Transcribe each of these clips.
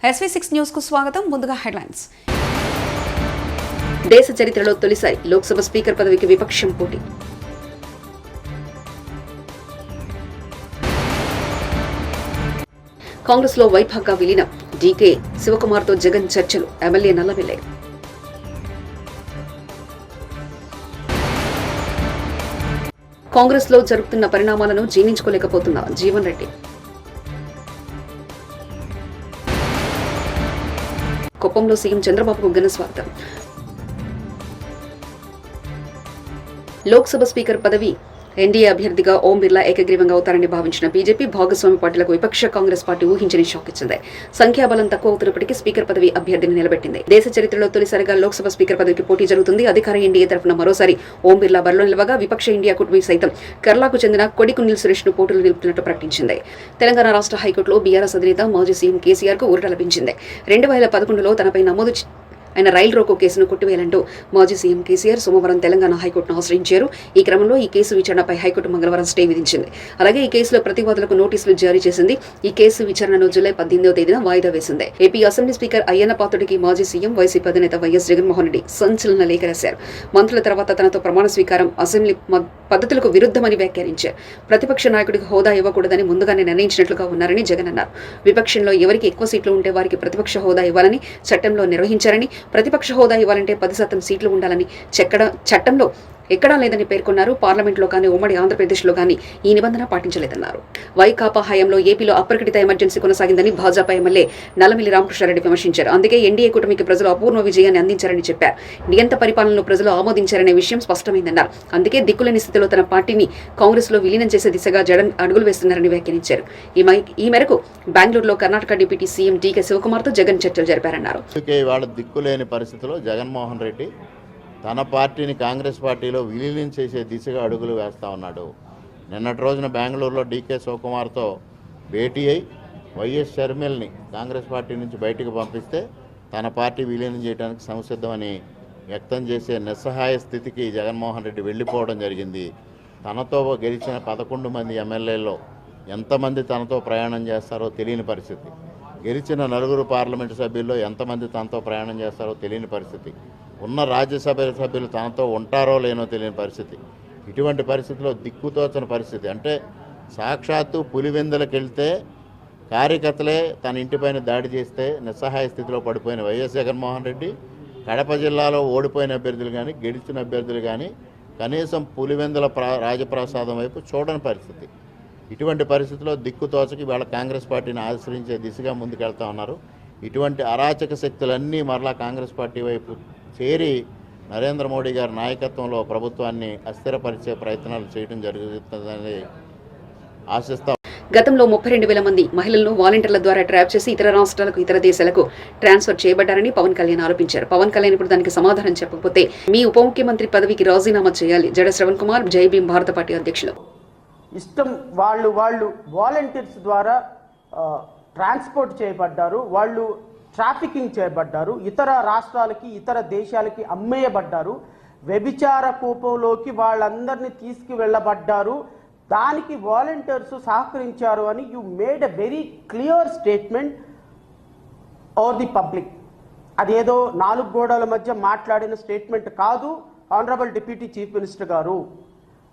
SV6 news కు స్వాగతం. ముందుగా హెడ్లైన్స్. దేశ చరిత్రలో తొలిసారి లోక్సభ స్పీకర్ పదవికి విపక్షం పోటీ. కాంగ్రెస్ లో వైభాగా విలీనం. డీకే శివకుమార్ తో జగన్ చర్చలు. ఎమ్మెల్యే నల్లవెల్లే. కాంగ్రెస్ లో జరుగుతున్న పరిణామాలను జీర్ణించుకోలేకపోతున్న జీవన్ రెడ్డి. కుప్పంలో సీఎం చంద్రబాబుకు ఘన స్వాగతం. లోక్సభ స్పీకర్ పదవి ఎన్డీఏ అభ్యర్థిగా ఓం బిర్లా ఏకగ్రీవంగా అవుతారని భావించిన బీజేపీ భాగస్వామి పార్టీలకు విపక్ష కాంగ్రెస్ పార్టీ ఊహించని షాక్ ఇచ్చింది. సంఖ్యాబలం తక్కువ అవుతున్నప్పటికీ స్పీకర్ పదవి అభ్యర్థిని నిలబెట్టింది. దేశ చరిత్రలో తొలిసారిగా లోక్సభ స్పీకర్ పదవికి పోటీ జరుగుతుంది. అధికార ఎన్డీఏ తరఫున మరోసారి ఓం బిర్లా బరిలో నిలవగా విపక్ష ఇండియా కూటమి సైతం కేరళకు చెందిన కొడికున్నిల్ సురేష్ ను పోటీలు నిలుపుతున్నట్టు ప్రకటించింది. తెలంగాణ రాష్ట్ర హైకోర్టులో బీఆర్ఎస్ అధినేత మాజీ సీఎం కేసీఆర్ కు ఊరట లభించింది. 2011లో తనపై నమోదు ఆయన రైలు రోకో కేసును కొట్టివేయాలంటూ మాజీ సీఎం కేసీఆర్ సోమవారం తెలంగాణ హైకోర్టును ఆశ్రయించారు. ఈ క్రమంలో ఈ కేసు విచారణపై హైకోర్టు మంగళవారం స్టే విధించింది. అలాగే ఈ కేసులో ప్రతివాదులకు నోటీసులు జారీ చేసింది. ఈ కేసు విచారణను జూలై 18వ తేదీన వాయిదా వేసింది. ఏపీ అసెంబ్లీ స్పీకర్ అయ్యన్న పాత్రుడికి మాజీ సీఎం వైసీపీ అధినేత వైఎస్ జగన్మోహన్ రెడ్డి సంచలన లేఖ రాశారు. మంత్రుల తర్వాత తనతో ప్రమాణ స్వీకారం అసెంబ్లీ పద్ధతులకు విరుద్ధమని వ్యాఖ్యానించారు. ప్రతిపక్ష నాయకుడికి హోదా ఇవ్వకూడదని ముందుగానే నిర్ణయించినట్లుగా ఉన్నారని జగన్ అన్నారు. విపక్షంలో ఎవరికి ఎక్కువ సీట్లు ఉంటే వారికి ప్రతిపక్ష హోదా ఇవ్వాలని చట్టంలో నిర్వహించారని, ప్రతిపక్ష హోదా ఇవ్వాలంటే 10% సీట్లు ఉండాలని చట్టంలో ఎక్కడా లేదని పేర్కొన్నారు. పార్లమెంట్లో కానీ ఉమ్మడి ఆంధ్రప్రదేశ్లో కానీ ఈ నిబంధన పాటించలేదన్నారు. వైకాపా హయాంలో ఏపీలో అప్రకటిత ఎమర్జెన్సీ కొనసాగిందని భాజపా ఎమ్మెల్యే నల్లమిల్లి రామకృష్ణారెడ్డి విమర్శించారు. అందుకే ఎన్డీఏ కూటమికి ప్రజలు అపూర్వ విజయాన్ని అందించారని చెప్పారు. నియంత పరిపాలనను ప్రజలు ఆమోదించారనే విషయం స్పష్టమైందన్నారు. అందుకే దిక్కులేని స్థితిలో తన పార్టీని కాంగ్రెస్ లో విలీనం చేసే దిశగా జగన్ అడుగులు వేస్తున్నారని వ్యాఖ్యానించారు. ఈ మేరకు బెంగళూరులో కర్ణాటక డిప్యూటీ సీఎం డీకే శివకుమార్ తో జగన్ చర్చలు జరిపారన్నారు. దిక్కులేని పరిస్థితిలో జగన్మోహన్ రెడ్డి తన పార్టీని కాంగ్రెస్ పార్టీలో విలీనం చేసే దిశగా అడుగులు వేస్తూ ఉన్నాడు. నిన్నటి రోజున బెంగళూరులో డీకే శివకుమార్తో భేటీ అయి వైఎస్ షర్మిల్ని కాంగ్రెస్ పార్టీ నుంచి బయటకు పంపిస్తే తన పార్టీ విలీనం చేయడానికి సంసిద్ధమని వ్యక్తం చేసే నిస్సహాయ స్థితికి జగన్మోహన్ రెడ్డి వెళ్ళిపోవడం జరిగింది. తనతో గెలిచిన 11 మంది ఎమ్మెల్యేల్లో ఎంతమంది తనతో ప్రయాణం చేస్తారో తెలియని పరిస్థితి. గెలిచిన 4 పార్లమెంటు సభ్యుల్లో ఎంతమంది తనతో ప్రయాణం చేస్తారో తెలియని పరిస్థితి. ఉన్న రాజ్యసభ సభ్యులు తనతో ఉంటారో లేనో తెలియని పరిస్థితి. ఇటువంటి పరిస్థితిలో దిక్కుతోచని పరిస్థితి. అంటే సాక్షాత్తు పులివెందులకు వెళ్తే కార్యకర్తలే తన ఇంటిపైన దాడి చేస్తే నిస్సహాయ స్థితిలో పడిపోయిన వైఎస్ జగన్మోహన్ రెడ్డి కడప జిల్లాలో ఓడిపోయిన అభ్యర్థులు కానీ గెలిచిన అభ్యర్థులు కానీ కనీసం పులివెందుల రాజప్రసాదం వైపు చూడని పరిస్థితి. ఇటువంటి పరిస్థితిలో దిక్కుతోచకి వాళ్ళ కాంగ్రెస్ పార్టీని ఆశ్రయించే దిశగా ముందుకెళ్తా ఉన్నారు. ఇటువంటి అరాచక శక్తులన్నీ మరలా కాంగ్రెస్ పార్టీ వైపు చేరి నరేంద్ర మోడీ గారి నాయకత్వంలో ప్రభుత్వాన్ని అస్థిరపరిచే ప్రయత్నాలు చేయడం జరుగుతుందని ఆశిస్తాం. గతంలో 32,000 మంది మహిళలను వాలంటీర్ల ద్వారా ట్రాప్ చేసి ఇతర రాష్ట్రాలకు ఇతర దేశాలకు ట్రాన్స్ఫర్ చేయబడ్డారని పవన్ కళ్యాణ్ ఆరోపించారు. పవన్ కళ్యాణ్ ఇప్పుడు దానికి సమాధానం చెప్పకపోతే మీ ఉప ముఖ్యమంత్రి పదవికి రాజీనామా చేయాలి. జడ శ్రవణ్ కుమార్ జై భీమ్ భారత పార్టీ అధ్యక్షులు. ఇష్టం వాళ్ళు వాలంటీర్స్ ద్వారా ట్రాన్స్పోర్ట్ చేయబడ్డారు, వాళ్ళు ట్రాఫికింగ్ చేయబడ్డారు, ఇతర రాష్ట్రాలకి ఇతర దేశాలకి అమ్మేయబడ్డారు, వ్యభిచార కూపంలోకి వాళ్ళందరినీ తీసుకువెళ్ళబడ్డారు. దానికి వాలంటీర్స్ సహకరించారు అని you made a very clear statement over the public. అదేదో 4 గోడల మధ్య మాట్లాడిన స్టేట్మెంట్ కాదు. ఆనరబుల్ డిప్యూటీ చీఫ్ మినిస్టర్ గారు,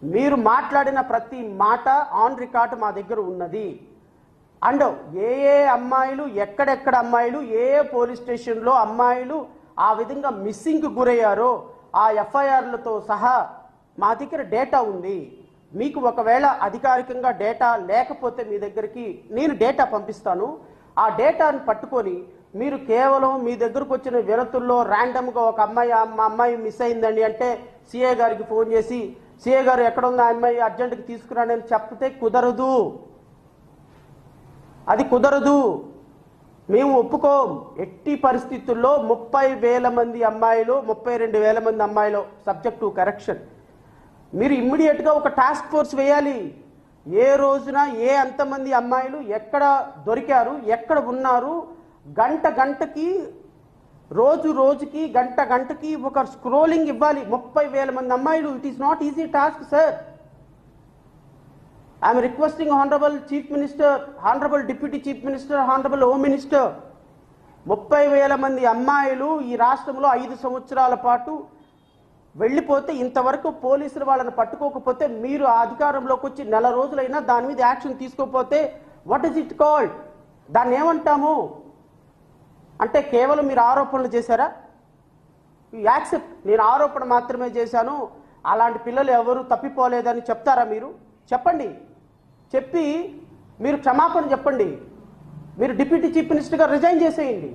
మీరు మాట్లాడిన ప్రతి మాట ఆన్ రికార్డ్ మా దగ్గర ఉన్నది. అండ్ ఏ అమ్మాయిలు ఎక్కడెక్కడ అమ్మాయిలు ఏ పోలీస్ స్టేషన్లో అమ్మాయిలు ఆ విధంగా మిస్సింగ్కి గురయ్యారో ఆ ఎఫ్ఐఆర్లతో సహా మా దగ్గర డేటా ఉంది. మీకు ఒకవేళ అధికారికంగా డేటా లేకపోతే మీ దగ్గరికి నేను డేటా పంపిస్తాను. ఆ డేటాను పట్టుకొని మీరు కేవలం మీ దగ్గరకు వచ్చిన వినతుల్లో ర్యాండమ్గా ఒక అమ్మాయి మిస్ అయిందండి అంటే సిఏ గారికి ఫోన్ చేసి సిఏ గారు ఎక్కడ ఉంది ఆ అమ్మాయి అర్జెంటుగా తీసుకురాండి అని చెప్తే కుదరదు. అది కుదరదు, మేము ఒప్పుకోం. ఎట్టి పరిస్థితుల్లో 30,000 మంది అమ్మాయిలు 32,000 మంది అమ్మాయిలు సబ్జెక్ట్ టు కరెక్షన్. మీరు ఇమ్మీడియట్గా ఒక టాస్క్ ఫోర్స్ వేయాలి. ఏ రోజున అంతమంది అమ్మాయిలు ఎక్కడ దొరికారు, ఎక్కడ ఉన్నారు, గంటకి రోజుకి గంటకి ఒక స్క్రోలింగ్ ఇవ్వాలి. 30,000 మంది అమ్మాయిలు. It is not easy task sir. I am requesting Honorable Chief Minister, Honorable Deputy Chief Minister, Honorable Home Minister, 30,000 మంది అమ్మాయిలు ఈ రాష్ట్రంలో 5 సంవత్సరాల పాటు వెళ్ళిపోతే ఇంతవరకు పోలీసులు వాళ్ళని పట్టుకోకపోతే, మీరు అధికారంలోకి వచ్చి నెల రోజులైనా దాని మీద యాక్షన్ తీసుకోకపోతే వాట్ ఇస్ ఇట్ కాల్డ్? దాన్ని ఏమంటాము? అంటే కేవలం మీరు ఆరోపణలు చేశారా? యాక్సెప్ట్, నేను ఆరోపణ మాత్రమే చేశాను, అలాంటి పిల్లలు ఎవరు తప్పిపోలేదని చెప్తారా? మీరు చెప్పండి, చెప్పి మీరు క్షమాపణ చెప్పండి, మీరు డిప్యూటీ చీఫ్ మినిస్టర్గా రిజైన్ చేసేయండి.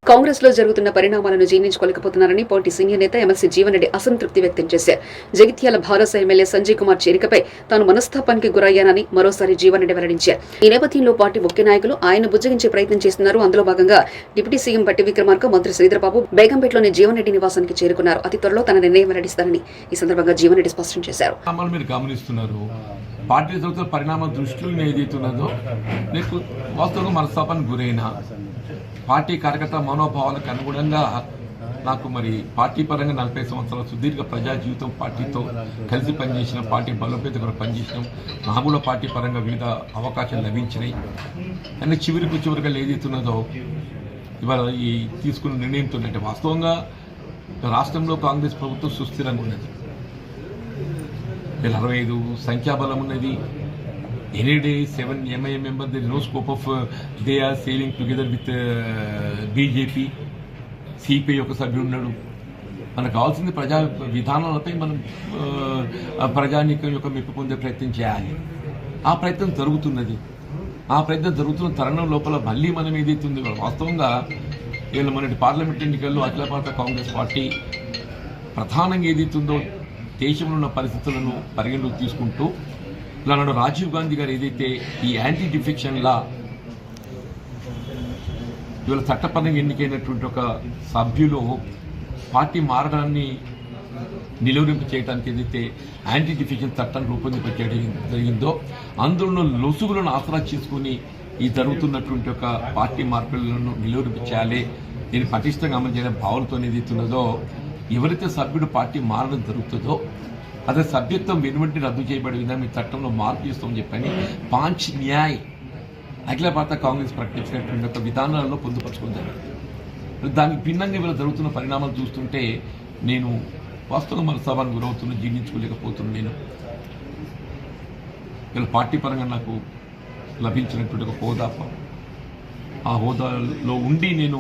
కాంగ్రెస్ లో జరుగుతున్న పరిణామాలను జీర్ణించుకోలేకపోతున్నారని పార్టీ సీనియర్ నేత ఎమ్మెల్సీ జీవన్ రెడ్డి అసంతృప్తి వ్యక్తం చేశారు. జగిత్యాల భారస ఎమ్మెల్యే సంజయ్ కుమార్ చేరికపై తాను మనస్తాపానికి గురయ్యానని మరోసారి జీవన్ రెడ్డి వెల్లడించారు. ఈ నేపథ్యంలో పార్టీ ముఖ్య నాయకులు ఆయన బుజ్జగించే ప్రయత్నం చేస్తున్నారు. అందులో భాగంగా డిప్యూటీ సీఎం పట్టి విక్రమార్క, మంత్రి శ్రీధరబాబు బేగంపేటలోని జీవన్ రెడ్డి నివాసానికి చేరుకున్నారు. అతి త్వరలో తన నిర్ణయం వెల్లడిస్తారని ఈ సందర్భంగా జీవన్ రెడ్డి స్పష్టం చేశారు. పార్టీ జరుగుతున్న పరిణామం దృష్టిలో ఏదైతున్నదో నీకు వాస్తవంగా మనస్తాపానికి గురైనా పార్టీ కార్యకర్త మనోభావాలకు అనుగుణంగా నాకు మరి పార్టీ పరంగా 40 సంవత్సరాల సుదీర్ఘ ప్రజా జీవితం పార్టీతో కలిసి పనిచేసిన, పార్టీ బలోపేత కూడా పనిచేసినాం. నాకు కూడా పార్టీ పరంగా వివిధ అవకాశాలు లభించినాయి. కానీ చివరిగా ఏదైతున్నదో ఇవాళ ఈ తీసుకున్న నిర్ణయంతో అంటే వాస్తవంగా రాష్ట్రంలో కాంగ్రెస్ ప్రభుత్వం సుస్థిరంగా ఉన్నది. 65 సంఖ్యాబలం ఉన్నది. Any day 7 MIM members, there is no scope of they are sailing together with BJP. CPI ఒక సభ్యుడు ఉన్నాడు. మనకు కావాల్సింది ప్రజా విధానాలపై మనం ప్రజానీకం యొక్క మెప్పు పొందే ప్రయత్నం చేయాలి. ఆ ప్రయత్నం జరుగుతున్నది. ఆ ప్రయత్నం జరుగుతున్న తరుణం లోపల మళ్ళీ మనం ఏదైతుంది వాస్తవంగా వీళ్ళ మన పార్లమెంట్ ఎన్నికల్లో అఖిల భారత కాంగ్రెస్ పార్టీ ప్రధానంగా ఏదైతుందో దేశంలో ఉన్న పరిస్థితులను పరిగణలోకి తీసుకుంటూ నాడు రాజీవ్ గాంధీ గారు ఏదైతే ఈ యాంటీ డిఫెక్షన్ లా ఇవాళ చట్టపరంగా ఎన్నికైనటువంటి ఒక సభ్యులు పార్టీ మారడాన్ని నిలువరింపు చేయడానికి ఏదైతే యాంటీ డిఫెక్షన్ చట్టాన్ని రూపొందించడం జరిగిందో అందులో లొసుగులను ఆసరా చేసుకుని ఈ జరుగుతున్నటువంటి ఒక పార్టీ మార్పులను నిలువరింపు చేయాలి, దీన్ని పటిష్టంగా అమలు చేయడం భావనతో ఏదైతున్నదో ఎవరైతే సభ్యుడు పార్టీ మారడం జరుగుతుందో అదే సభ్యత్వం వెనువెంటనే రద్దు చేయబడే విధంగా ఈ చట్టంలో మార్పు చేస్తామని చెప్పని పాంచ్ న్యాయ్ అఖిల భారత కాంగ్రెస్ ప్రకటించినటువంటి ఒక విధానాలలో పొందుపరచుకుంటారు. దానికి భిన్నంగా ఇవాళ జరుగుతున్న పరిణామాలు చూస్తుంటే నేను వాస్తవంగా మనస్తాపానికి గురవుతున్నా, జీర్ణించుకోలేకపోతున్నాను. నేను ఇలా పార్టీ పరంగా నాకు లభించినటువంటి ఒక హోదా, ఆ హోదాలో ఉండి నేను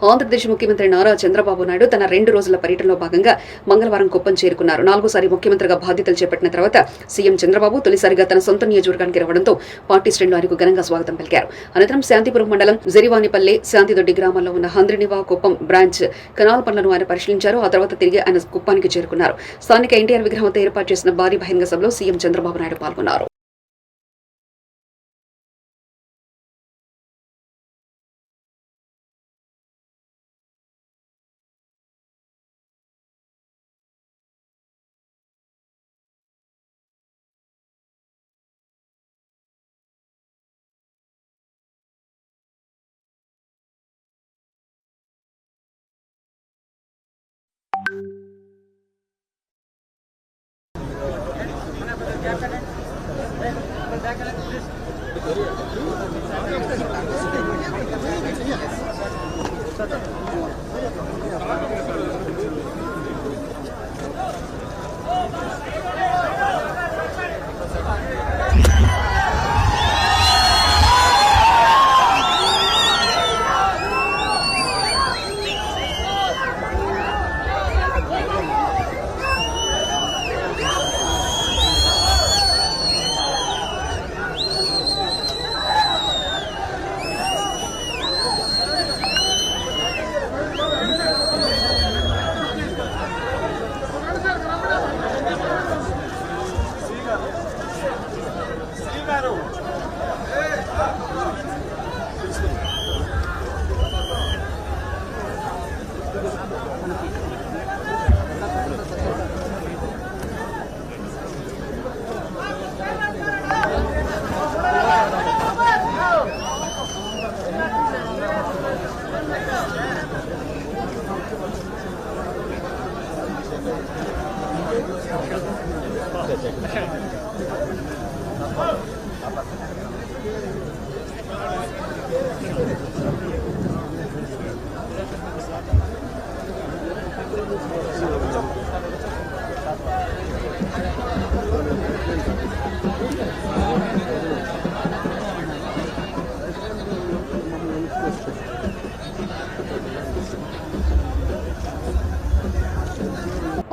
ఆంధ్రప్రదేశ్ ముఖ్యమంత్రి నారా చంద్రబాబు నాయుడు తన 2 రోజుల పర్యటనలో భాగంగా మంగళవారం కుప్పం చేరుకున్నారు. 4సారి ముఖ్యమంత్రిగా బాధ్యతలు చేపట్టిన తర్వాత సీఎం చంద్రబాబు తొలిసారిగా తన సొంత నియోజకవర్గానికి రావడంతో పార్టీ శ్రేణులు ఆయనకు ఘనంగా స్వాగతం పలికారు. అనంతరం శాంతిపురం మండలం జరివానిపల్లి, శాంతిదొడ్డి గ్రామాల్లో ఉన్న హంద్రినివా కుప్పం బ్రాంచ్ కెనాల్ పనులను ఆయన పరిశీలించారు. ఆ తర్వాత తిరిగి ఆయన కుప్పానికి చేరుకున్నారు. స్థానిక ఎన్టీఆర్ విగ్రహంతో ఏర్పాటు చేసిన భారీ బహిరంగ సభలో సీఎం చంద్రబాబు నాయుడు పాల్గొన్నారు.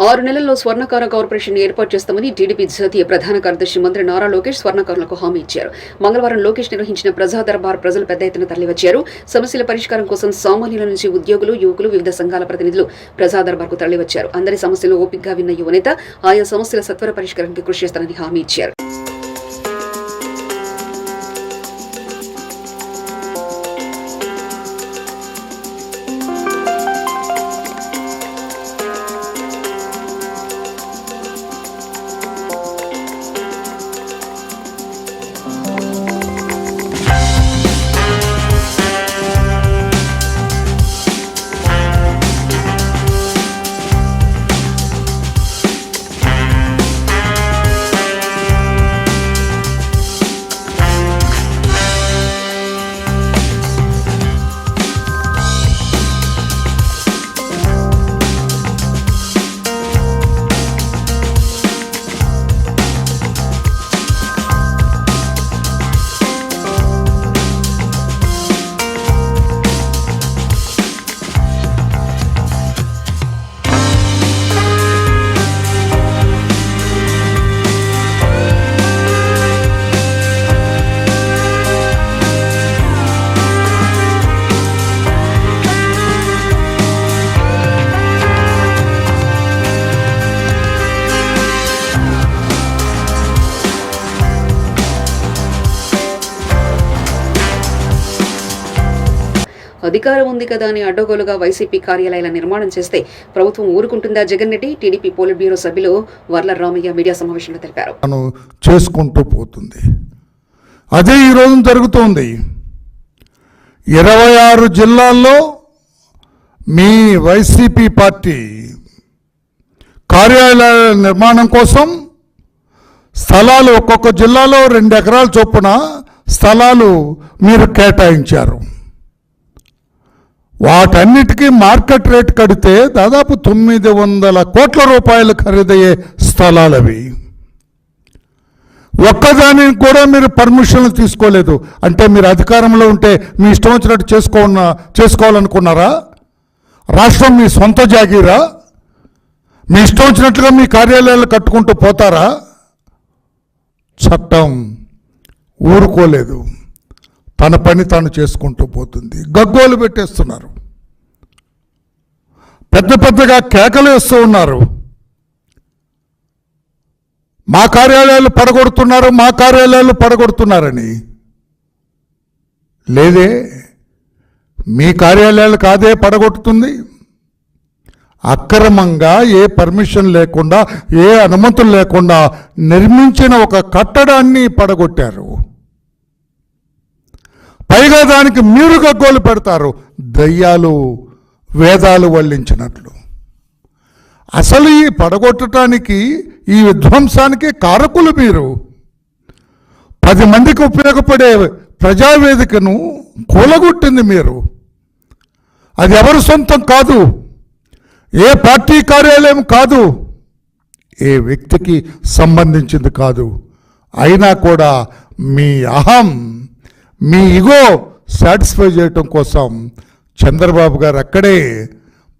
6 నెలల్లో స్వర్ణకార కార్పొరేషన్ ఏర్పాటు చేస్తామని టీడీపీ జాతీయ ప్రధాన కార్యదర్శి మంత్రి నారా లోకేష్ స్వర్ణకారులకు హామీ ఇచ్చారు. మంగళవారం లోకేష్ నిర్వహించిన ప్రజా దర్బార్ ప్రజలు పెద్ద ఎత్తున తరలివచ్చారు. సమస్యల పరిష్కారం కోసం సామాన్యుల నుంచి ఉద్యోగులు, యువకులు, వివిధ సంఘాల ప్రతినిధులు ప్రజా దర్బార్కు తరలివచ్చారు. అందరి సమస్యలు ఓపికగా విన్న యువనేత ఆయా సమస్యల సత్వర పరిష్కారానికి కృషి చేస్తానని హామీ ఇచ్చారు. అధికారం ఉంది కదా అని అడ్డగోలుగా వైసీపీ కార్యాలయాల నిర్మాణం చేస్తే ప్రభుత్వం ఊరుకుంటుందా? Jagan Reddy TDP politburo సభ్యులు వర్ల రామయ్య మీడియా సమావేశంలో తెలిపారు. చేసుకుంటూ పోతుంది. అదే ఈరోజు జరుగుతోంది. 26 జిల్లాల్లో మీ వైసీపీ పార్టీ కార్యాలయాల నిర్మాణం కోసం స్థలాలు ఒక్కొక్క జిల్లాలో 2 ఎకరాల చొప్పున స్థలాలు మీరు కేటాయించారు. వాటన్నిటికీ మార్కెట్ రేట్ కడితే దాదాపు 900 కోట్ల రూపాయలు ఖరీదయ్యే స్థలాలవి. ఒక్కదానికి కూడా మీరు పర్మిషన్లు తీసుకోలేదు. అంటే మీరు అధికారంలో ఉంటే మీ ఇష్టం వచ్చినట్టు చేసుకోవాలనుకున్నారా? రాష్ట్రం మీ సొంత జాగీరా? మీ ఇష్టం వచ్చినట్లుగా మీ కార్యాలయాలు కట్టుకుంటూ పోతారా? చట్టం ఊరుకోలేదు. తన పని తాను చేసుకుంటూ పోతుంది. గగ్గోలు పెట్టేస్తున్నారు. పెద్ద పెద్దగా కేకలు వేస్తూ ఉన్నారు. మా కార్యాలయాలు పడగొడుతున్నారు, మా కార్యాలయాలు పడగొడుతున్నారని. లేదే, మీ కార్యాలయాలు కాదే పడగొట్టుతుంది. అక్రమంగా ఏ పర్మిషన్ లేకుండా, ఏ అనుమతులు లేకుండా నిర్మించిన ఒక కట్టడాన్ని పడగొట్టారు. పైగా దానికి మీరు గగ్గోలు పెడతారు, దయ్యాలు వేదాలు వల్లించినట్లు. అసలు ఈ పడగొట్టడానికి, ఈ విధ్వంసానికి కారకులు మీరు. 10 మందికి ఉపయోగపడే ప్రజావేదికను కూలగొట్టింది మీరు. అది ఎవరి సొంతం కాదు, ఏ పార్టీ కార్యాలయం కాదు, ఏ వ్యక్తికి సంబంధించింది కాదు. అయినా కూడా మీ అహం, మీ ఇగో సాటిస్ఫై చేయటం కోసం చంద్రబాబు గారు అక్కడే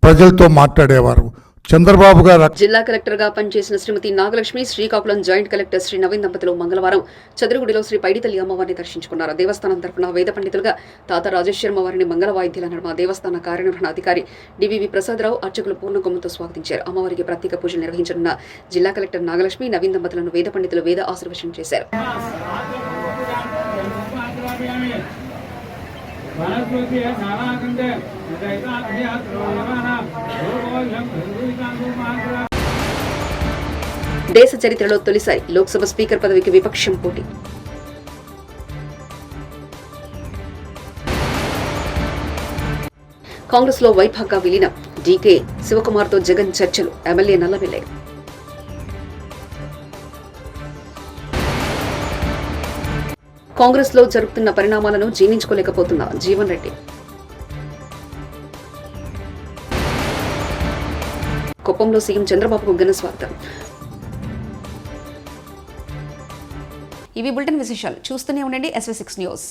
ప్రజలతో మాట్లాడేవారు. చంద్రబాబు గారు జిల్లా కలెక్టర్ గా పనిచేసిన శ్రీమతి నాగలక్ష్మి, శ్రీకాకుళం జాయింట్ కలెక్టర్ శ్రీ నవీన్ దంపతులు మంగళవారం చదురుగుడిలో శ్రీ పైడితల్లి అమ్మవారిని దర్శించుకున్నారు. దేవస్థానం తరఫున వేద పండితులుగా తాత రాజేశ్వరమ్మ వారిని మంగళ వాయిద్యాల నడుమ దేవస్థాన కార్యనిర్వహణాధికారి డివివి ప్రసాదరావు అర్చకులు పూర్ణకొమ్ముతో స్వాగతించారు. అమ్మవారికి ప్రత్యేక పూజలు నిర్వహించనున్న జిల్లా కలెక్టర్ నాగలక్ష్మి, నవీన్ దంపతులను వేద పండితులు వేద ఆశీర్వచనం చేశారు. దేశ చరిత్రలో తొలిసారి లోక్సభ స్పీకర్ పదవికి విపక్షం పోటీ. కాంగ్రెస్ లో వైభాగ్గా విలీనం. డీకే శివకుమార్తో జగన్ చర్చలు. ఎమ్మెల్యే నల్లవెల్లే. కాంగ్రెస్ లో జరుగుతున్న పరిణామాలను జీర్ణించుకోలేకపోతున్న జీవన్ రెడ్డి. కుప్పంలో సీఎం చంద్రబాబుకు ఘన స్వాగతం. ఇవి బులెటిన్ విశేషాలు. చూస్తూనే ఉండండి SV6 న్యూస్.